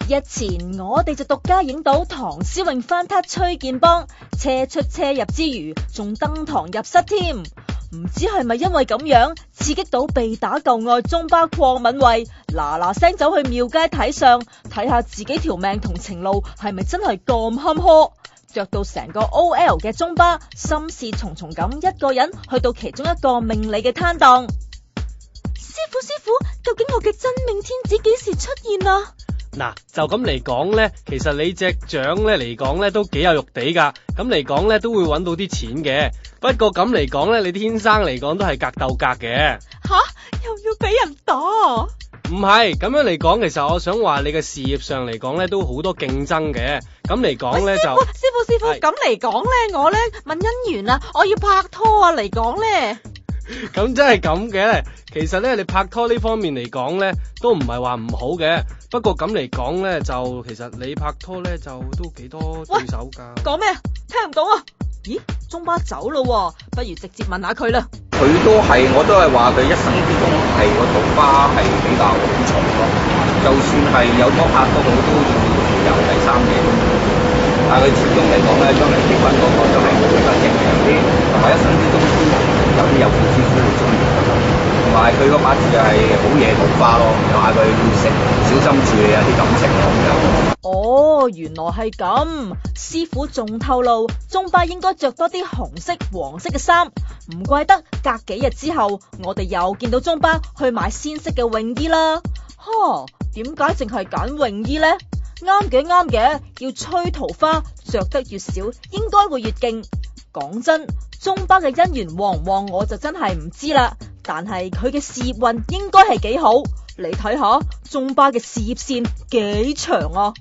日前我哋就獨家影到唐詩詠翻撻崔建邦，車出車入之餘，仲登堂入室添。唔知係咪因為咁樣刺激到被打舊愛中巴鄺敏慧，嗱聲走去廟街睇相，睇下自己條命同情路係咪真係咁坎坷，着到成個 OL 嘅中巴心事重重咁一個人去到其中一個命理嘅攤檔。師傅，究竟我嘅真命天子幾時出現啊？嗱，就咁嚟講呢，其實你隻掌呢嚟講呢都幾有肉地噶，咁嚟講呢都會揾到啲錢嘅。不過咁嚟講呢，你天生嚟講都係格鬥格嘅。吓，又要俾人打？唔係，咁樣嚟講，其實我想話你嘅事業上嚟講呢都好多競爭嘅。咁嚟講呢就師傅，咁嚟講呢，我呢問姻緣啊，我要拍拖啊嚟講呢。咁真係咁嘅，其實咧你拍拖呢方面嚟講咧，都唔係話唔好嘅。不過咁嚟講咧，就其實你拍拖咧就都幾多對手噶。講咩啊？聽唔到啊？咦，中巴走咯，不如直接問下佢啦。佢我都係話佢一生之中係個桃花係比較好重咯。就算係有拖拍拖，佢都要有第三者。但係佢始終嚟講咧，將來結婚嗰個就係比較正常啲，同埋一生之中有啲有夫之婦會中意佢，同埋佢個八字係好惹桃花咯，又嗌佢要小心處理一啲感情咯咁樣。哦，原來係咁。師傅仲透露，中巴應該着多啲紅色、黃色嘅衫，唔怪得隔幾日之後，我哋又見到中巴去買鮮色嘅泳衣啦。點解淨係揀泳衣呢？啱嘅，要吹桃花，着得越少，應該會越勁。講真，中巴嘅姻緣旺唔旺我就真係唔知啦，但係佢嘅事業運應該係幾好。你睇下中巴嘅事業線幾長啊！